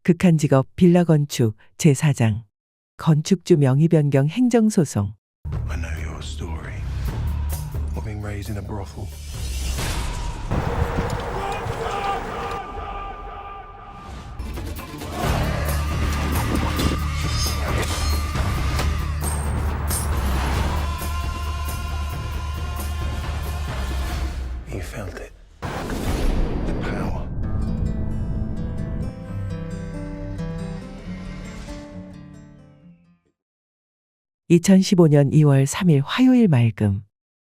극한 직업 빌라 건축 제4장 건축주 명의 변경 행정소송. I know your story. Being raised in a brothel. You felt it. The power. 2015년 2월 3일 화요일 맑음.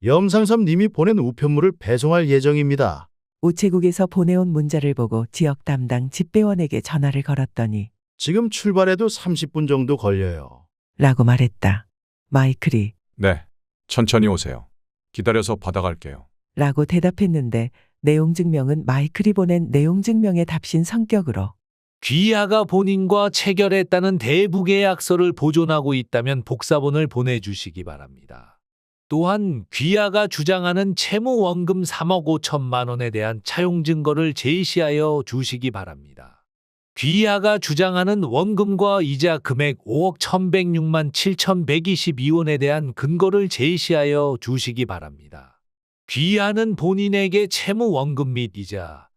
염상섭님이 보낸 우편물을 배송할 예정입니다. 우체국에서 보내온 문자를 보고 지역 담당 집배원에게 전화를 걸었더니 지금 출발해도 30분 정도 걸려요. 라고 말했다. 마이클이 네, 천천히 오세요. 기다려서 받아갈게요. 라고 대답했는데 내용 증명은 마이클이 보낸 내용 증명의 답신 성격으로 귀하가 본인과 체결했다는 대부계약서를 보존하고 있다면 복사본을 보내주시기 바랍니다. 또한 귀하가 주장하는 채무 원금 3억 5천만 원에 대한 차용 증거를 제시하여 주시기 바랍니다. 귀하가 주장하는 원금과 이자 금액 5억 1,106만 7,122원에 대한 근거를 제시하여 주시기 바랍니다. 귀하는 본인에게 채무 원금 및 이자,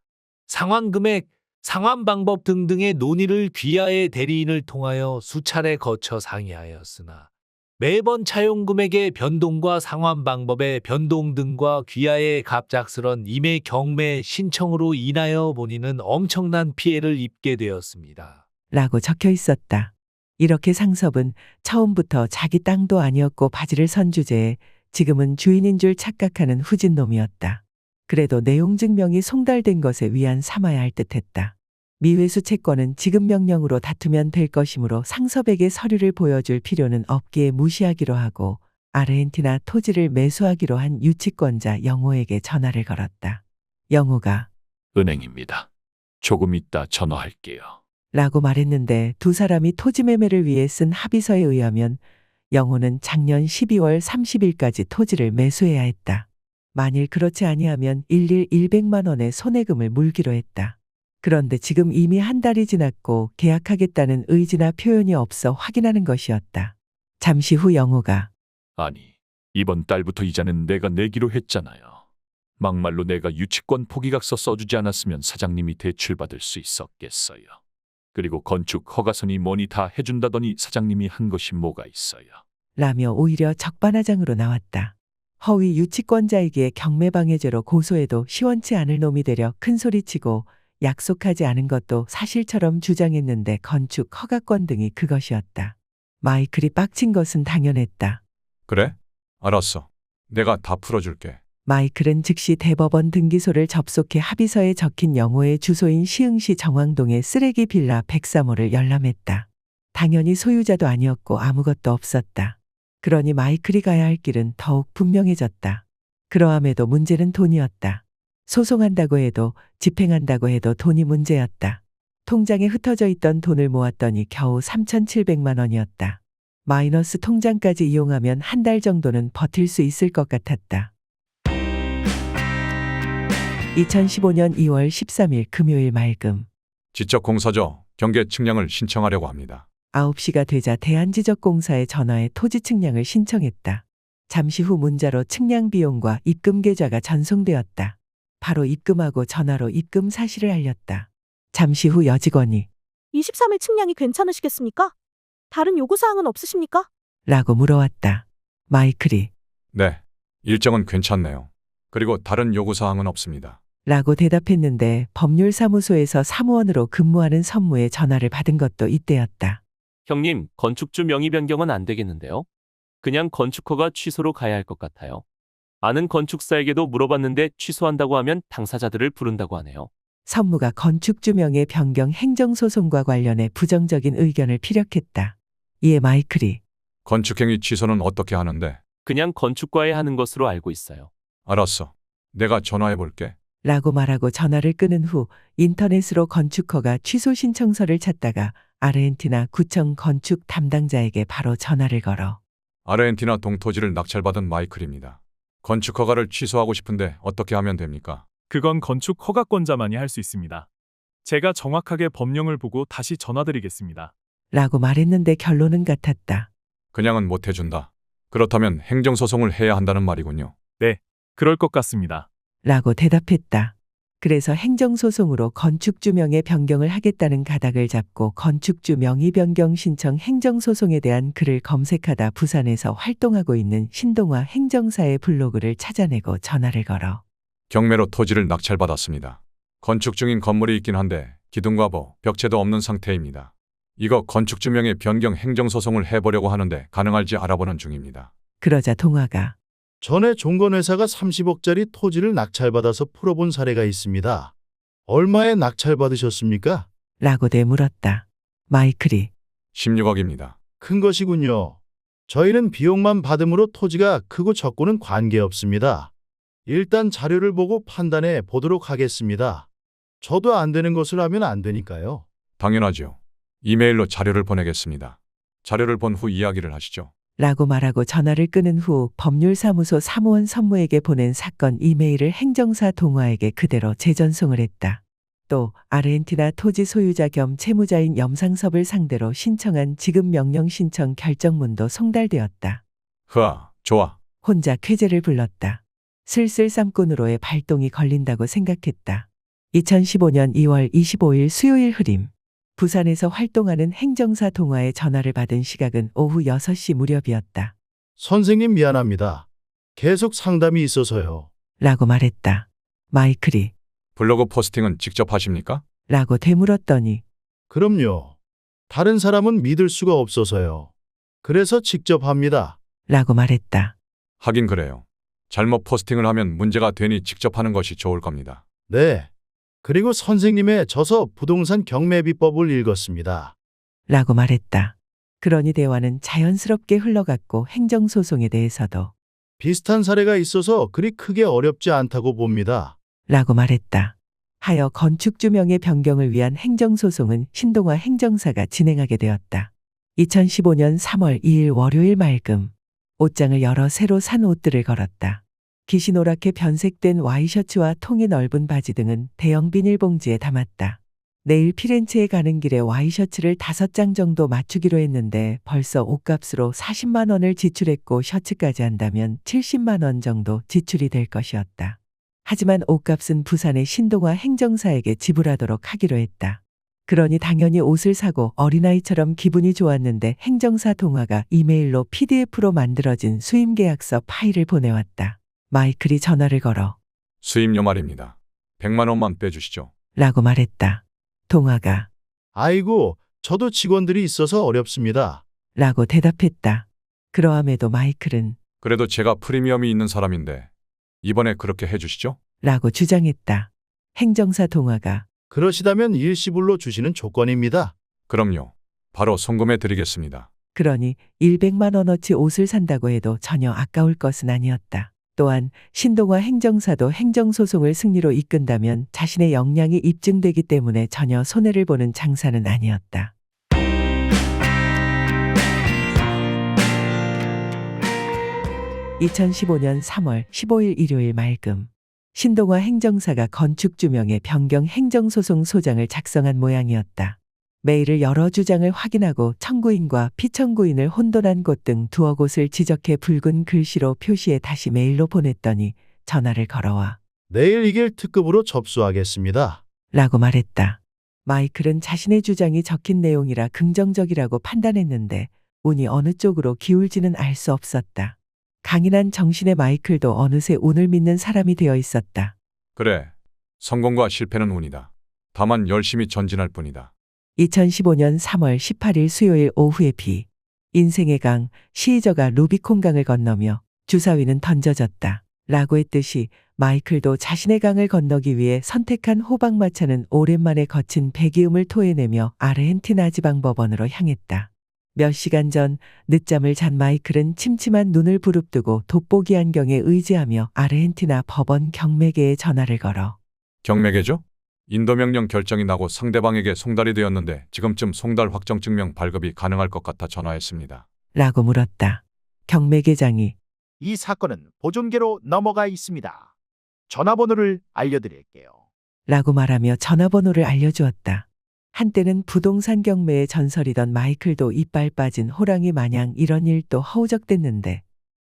상환 금액, 상환 방법 등등의 논의를 귀하의 대리인을 통하여 수차례 거쳐 상의하였으나 매번 차용 금액의 변동과 상환 방법의 변동 등과 귀하의 갑작스런 임의 경매 신청으로 인하여 본인은 엄청난 피해를 입게 되었습니다. 라고 적혀 있었다. 이렇게 상섭은 처음부터 자기 땅도 아니었고 바지를 선 주제에 지금은 주인인 줄 착각하는 후진놈이었다. 그래도 내용 증명이 송달된 것에 위안 삼아야 할 듯했다. 미회수 채권은 지급 명령으로 다투면 될 것이므로 상섭에게 서류를 보여줄 필요는 없기에 무시하기로 하고 아르헨티나 토지를 매수하기로 한 유치권자 영호에게 전화를 걸었다. 영호가 은행입니다. 조금 이따 전화할게요. 라고 말했는데 두 사람이 토지 매매를 위해 쓴 합의서에 의하면 영호는 작년 12월 30일까지 토지를 매수해야 했다. 만일 그렇지 아니하면 일일 100만 원의 손해금을 물기로 했다. 그런데 지금 이미 한 달이 지났고 계약하겠다는 의지나 표현이 없어 확인하는 것이었다. 잠시 후 영호가 아니, 이번 달부터 이자는 내가 내기로 했잖아요. 막말로 내가 유치권 포기각서 써주지 않았으면 사장님이 대출받을 수 있었겠어요. 그리고 건축 허가선이 뭐니 다 해준다더니 사장님이 한 것이 뭐가 있어요. 라며 오히려 적반하장으로 나왔다. 허위 유치권자에게 경매방해죄로 고소해도 시원치 않을 놈이 되려 큰소리치고 약속하지 않은 것도 사실처럼 주장했는데 건축 허가권 등이 그것이었다. 마이클이 빡친 것은 당연했다. 그래? 알았어. 내가 다 풀어줄게. 마이클은 즉시 대법원 등기소를 접속해 합의서에 적힌 영호의 주소인 시흥시 정왕동의 쓰레기 빌라 103호를 열람했다. 당연히 소유자도 아니었고 아무것도 없었다. 그러니 마이클이 가야 할 길은 더욱 분명해졌다. 그러함에도 문제는 돈이었다. 소송한다고 해도 집행한다고 해도 돈이 문제였다. 통장에 흩어져 있던 돈을 모았더니 겨우 3,700만 원이었다. 마이너스 통장까지 이용하면 한 달 정도는 버틸 수 있을 것 같았다. 2015년 2월 13일 금요일 맑음. 지적공사죠. 경계 측량을 신청하려고 합니다. 9시가 되자 대한지적공사에 전화해 토지 측량을 신청했다. 잠시 후 문자로 측량 비용과 입금 계좌가 전송되었다. 바로 입금하고 전화로 입금 사실을 알렸다. 잠시 후 여직원이 23일 측량이 괜찮으시겠습니까? 다른 요구사항은 없으십니까? 라고 물어왔다. 마이클이 네, 일정은 괜찮네요. 그리고 다른 요구사항은 없습니다. 라고 대답했는데 법률사무소에서 사무원으로 근무하는 선무의 전화를 받은 것도 이때였다. 형님, 건축주 명의 변경은 안 되겠는데요? 그냥 건축허가 취소로 가야 할 것 같아요. 아는 건축사에게도 물어봤는데 취소한다고 하면 당사자들을 부른다고 하네요. 선무가 건축주 명의 변경 행정소송과 관련해 부정적인 의견을 피력했다. 이에 마이클이 건축행위 취소는 어떻게 하는데? 그냥 건축과에 하는 것으로 알고 있어요. 알았어. 내가 전화해볼게. 라고 말하고 전화를 끊은 후 인터넷으로 건축허가 취소 신청서를 찾다가 아르헨티나 구청 건축 담당자에게 바로 전화를 걸어 아르헨티나 동토지를 낙찰받은 마이클입니다. 건축 허가를 취소하고 싶은데 어떻게 하면 됩니까? 그건 건축 허가권자만이 할 수 있습니다. 제가 정확하게 법령을 보고 다시 전화드리겠습니다. 라고 말했는데 결론은 같았다. 그냥은 못 해준다. 그렇다면 행정소송을 해야 한다는 말이군요. 그럴 것 같습니다. 라고 대답했다. 그래서 행정소송으로 건축주 명의 변경을 하겠다는 가닥을 잡고 건축주 명의 변경 신청 행정소송에 대한 글을 검색하다 부산에서 활동하고 있는 신동화 행정사의 블로그를 찾아내고 전화를 걸어 경매로 토지를 낙찰받았습니다. 건축 중인 건물이 있긴 한데 기둥과 벽체도 없는 상태입니다. 이거 건축주 명의 변경 행정소송을 해보려고 하는데 가능할지 알아보는 중입니다. 그러자 동화가 전에 종건회사가 30억짜리 토지를 낙찰받아서 풀어본 사례가 있습니다. 얼마에 낙찰받으셨습니까? 라고 되물었다. 마이클이 16억입니다. 큰 것이군요. 저희는 비용만 받음으로 토지가 크고 적고는 관계없습니다. 일단 자료를 보고 판단해 보도록 하겠습니다. 저도 안 되는 것을 하면 안 되니까요. 당연하죠. 이메일로 자료를 보내겠습니다. 자료를 본 후 이야기를 하시죠. 라고 말하고 전화를 끊은 후 법률사무소 사무원 선무에게 보낸 사건 이메일을 행정사 동화에게 그대로 재전송을 했다. 또 아르헨티나 토지 소유자 겸 채무자인 염상섭을 상대로 신청한 지급 명령 신청 결정문도 송달되었다. 흐아, 좋아. 혼자 쾌재를 불렀다. 슬슬 쌈꾼으로의 발동이 걸린다고 생각했다. 2015년 2월 25일 수요일 흐림. 부산에서 활동하는 행정사 동화의 전화를 받은 시각은 오후 6시 무렵이었다. 선생님 미안합니다. 계속 상담이 있어서요. 라고 말했다. 마이클이 블로그 포스팅은 직접 하십니까? 라고 되물었더니 그럼요. 다른 사람은 믿을 수가 없어서요. 그래서 직접 합니다. 라고 말했다. 하긴 그래요. 잘못 포스팅을 하면 문제가 되니 직접 하는 것이 좋을 겁니다. 네. 그리고 선생님의 저서 부동산 경매비법을 읽었습니다. 라고 말했다. 그러니 대화는 자연스럽게 흘러갔고 행정소송에 대해서도 비슷한 사례가 있어서 그리 크게 어렵지 않다고 봅니다. 라고 말했다. 하여 건축주 명의 변경을 위한 행정소송은 신동화 행정사가 진행하게 되었다. 2015년 3월 2일 월요일 맑음. 옷장을 열어 새로 산 옷들을 걸었다. 기시노랗게 변색된 와이셔츠와 통이 넓은 바지 등은 대형 비닐봉지에 담았다. 내일 피렌체에 가는 길에 와이셔츠를 5장 정도 맞추기로 했는데 벌써 옷값으로 40만 원을 지출했고 셔츠까지 한다면 70만 원 정도 지출이 될 것이었다. 하지만 옷값은 부산의 신동화 행정사에게 지불하도록 하기로 했다. 그러니 당연히 옷을 사고 어린아이처럼 기분이 좋았는데 행정사 동화가 이메일로 PDF로 만들어진 수임계약서 파일을 보내왔다. 마이클이 전화를 걸어 수임료 말입니다. 100만 원만 빼주시죠. 라고 말했다. 동화가 아이고, 저도 직원들이 있어서 어렵습니다. 라고 대답했다. 그러함에도 마이클은 그래도 제가 프리미엄이 있는 사람인데 이번에 그렇게 해주시죠. 라고 주장했다. 행정사 동화가 그러시다면 일시불로 주시는 조건입니다. 그럼요. 바로 송금해 드리겠습니다. 그러니 100만 원어치 옷을 산다고 해도 전혀 아까울 것은 아니었다. 또한 신동화 행정사도 행정소송을 승리로 이끈다면 자신의 역량이 입증되기 때문에 전혀 손해를 보는 장사는 아니었다. (2015년 3월 15일) 일요일 맑음. 신동화 행정사가 건축주명의 변경 행정소송 소장을 작성한 모양이었다. 메일을 여러 주장을 확인하고 청구인과 피청구인을 혼돈한 곳 등 두어 곳을 지적해 붉은 글씨로 표시해 다시 메일로 보냈더니 전화를 걸어와 내일 이길 특급으로 접수하겠습니다. 라고 말했다. 마이클은 자신의 주장이 적힌 내용이라 긍정적이라고 판단했는데 운이 어느 쪽으로 기울지는 알 수 없었다. 강인한 정신의 마이클도 어느새 운을 믿는 사람이 되어 있었다. 그래. 성공과 실패는 운이다. 다만 열심히 전진할 뿐이다. 2015년 3월 18일 수요일 오후의 비. 인생의 강, 시이저가 루비콘 강을 건너며 주사위는 던져졌다. 라고 했듯이 마이클도 자신의 강을 건너기 위해 선택한 호박마차는 오랜만에 거친 배기음을 토해내며 아르헨티나 지방법원으로 향했다. 몇 시간 전 늦잠을 잔 마이클은 침침한 눈을 부릅뜨고 돋보기 안경에 의지하며 아르헨티나 법원 경매계에 전화를 걸어 경매계죠? 인도명령 결정이 나고 상대방에게 송달이 되었는데 지금쯤 송달 확정 증명 발급이 가능할 것 같아 전화했습니다. 라고 물었다. 경매계장이 이 사건은 보존계로 넘어가 있습니다. 전화번호를 알려드릴게요. 라고 말하며 전화번호를 알려주었다. 한때는 부동산 경매의 전설이던 마이클도 이빨 빠진 호랑이 마냥 이런 일도 허우적댔는데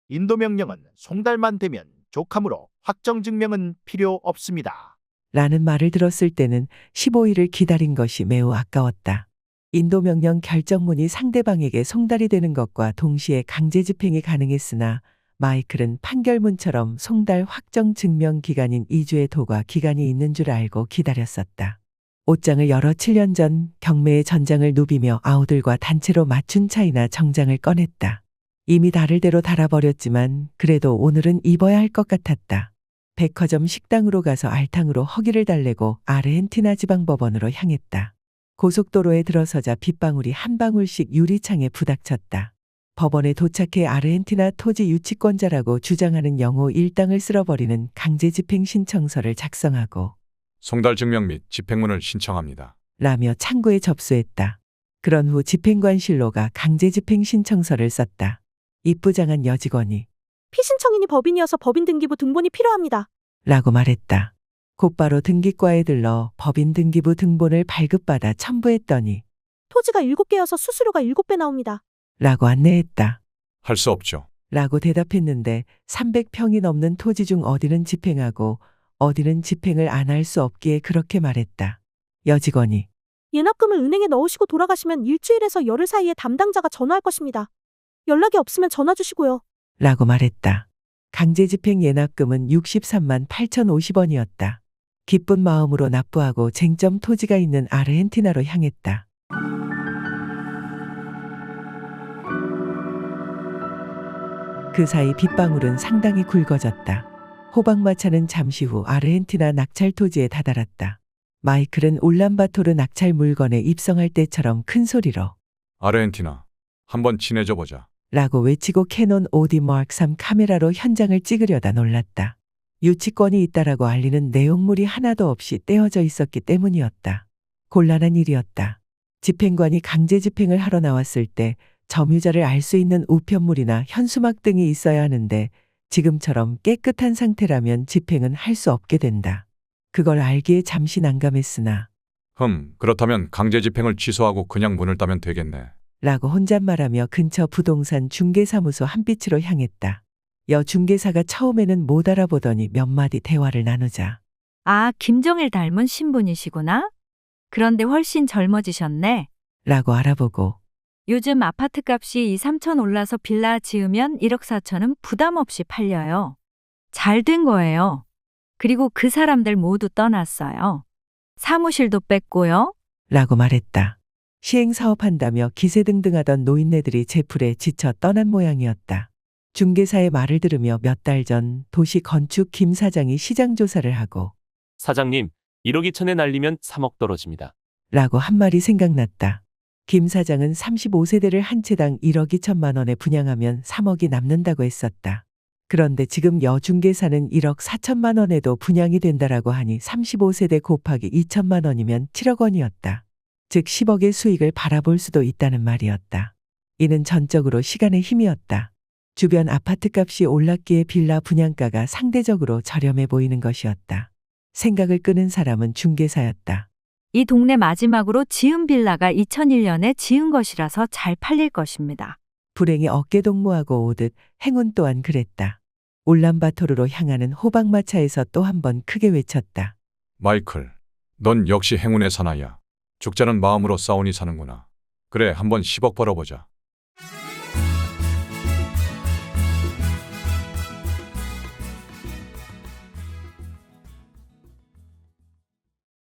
인도 명령은 송달만 되면 족하므로 확정 증명은 필요 없습니다. 라는 말을 들었을 때는 15일을 기다린 것이 매우 아까웠다. 인도 명령 결정문이 상대방에게 송달이 되는 것과 동시에 강제 집행이 가능했으나 마이클은 판결문처럼 송달 확정 증명 기간인 2주의 도과 기간이 있는 줄 알고 기다렸었다. 옷장을 열어 7년 전 경매의 전장을 누비며 아우들과 단체로 맞춘 차이나 정장을 꺼냈다. 이미 다를 대로 달아버렸지만 그래도 오늘은 입어야 할 것 같았다. 백화점 식당으로 가서 알탕으로 허기를 달래고 아르헨티나 지방법원으로 향했다. 고속도로에 들어서자 빗방울이 한 방울씩 유리창에 부닥쳤다. 법원에 도착해 아르헨티나 토지 유치권자라고 주장하는 영호 일당을 쓸어버리는 강제 집행 신청서를 작성하고 송달 증명 및 집행문을 신청합니다. 라며 창구에 접수했다. 그런 후 집행관실로가 강제 집행 신청서를 썼다. 이쁘장한 여직원이 피신청인이 법인이어서 법인 등기부 등본이 필요합니다. 라고 말했다. 곧바로 등기과에 들러 법인 등기부 등본을 발급받아 첨부했더니 토지가 7개여서 수수료가 7배 나옵니다. 라고 안내했다. 할 수 없죠. 라고 대답했는데 300평이 넘는 토지 중 어디는 집행하고 어디는 집행을 안 할 수 없기에 그렇게 말했다. 여직원이 예납금을 은행에 넣으시고 돌아가시면 일주일에서 열흘 사이에 담당자가 전화할 것입니다. 연락이 없으면 전화 주시고요. 라고 말했다. 강제 집행 예납금은 63만 8,050원이었다. 기쁜 마음으로 납부하고 쟁점 토지가 있는 아르헨티나로 향했다. 그 사이 빗방울은 상당히 굵어졌다. 호박마차는 잠시 후 아르헨티나 낙찰 토지에 다다랐다. 마이클은 울란바토르 낙찰 물건에 입성할 때처럼 큰 소리로 아르헨티나, 한번 친해져 보자. 라고 외치고 캐논 오디 마크 3 카메라로 현장을 찍으려다 놀랐다. 유치권이 있다라고 알리는 내용물이 하나도 없이 떼어져 있었기 때문이었다. 곤란한 일이었다. 집행관이 강제 집행을 하러 나왔을 때 점유자를 알 수 있는 우편물이나 현수막 등이 있어야 하는데 지금처럼 깨끗한 상태라면 집행은 할 수 없게 된다. 그걸 알기에 잠시 난감했으나 그렇다면 강제 집행을 취소하고 그냥 문을 따면 되겠네. 라고 혼잣말하며 근처 부동산 중개사무소 한빛으로 향했다. 여 중개사가 처음에는 못 알아보더니 몇 마디 대화를 나누자 아, 김정일 닮은 신분이시구나? 그런데 훨씬 젊어지셨네. 라고 알아보고 요즘 아파트 값이 2, 3천 올라서 빌라 지으면 1억 4천은 부담 없이 팔려요. 잘 된 거예요. 그리고 그 사람들 모두 떠났어요. 사무실도 뺐고요. 라고 말했다. 시행사업한다며 기세등등하던 노인네들이 제풀에 지쳐 떠난 모양이었다. 중개사의 말을 들으며 몇 달 전 도시 건축 김 사장이 시장 조사를 하고 사장님, 1억 2천에 날리면 3억 떨어집니다. 라고 한 말이 생각났다. 김 사장은 35세대를 한 채당 1억 2천만 원에 분양하면 3억이 남는다고 했었다. 그런데 지금 여중개사는 1억 4천만 원에도 분양이 된다라고 하니 35세대 곱하기 2천만 원이면 7억 원이었다. 즉 10억의 수익을 바라볼 수도 있다는 말이었다. 이는 전적으로 시간의 힘이었다. 주변 아파트값이 올랐기에 빌라 분양가가 상대적으로 저렴해 보이는 것이었다. 생각을 끄는 사람은 중개사였다. 이 동네 마지막으로 지은 빌라가 2001년에 지은 것이라서 잘 팔릴 것입니다. 불행히 어깨동무하고 오듯 행운 또한 그랬다. 울란바토르로 향하는 호박마차에서 또 한 번 크게 외쳤다. 마이클, 넌 역시 행운의 사나이야. 죽자는 마음으로 싸우니 사는구나. 그래, 한번 10억 벌어보자.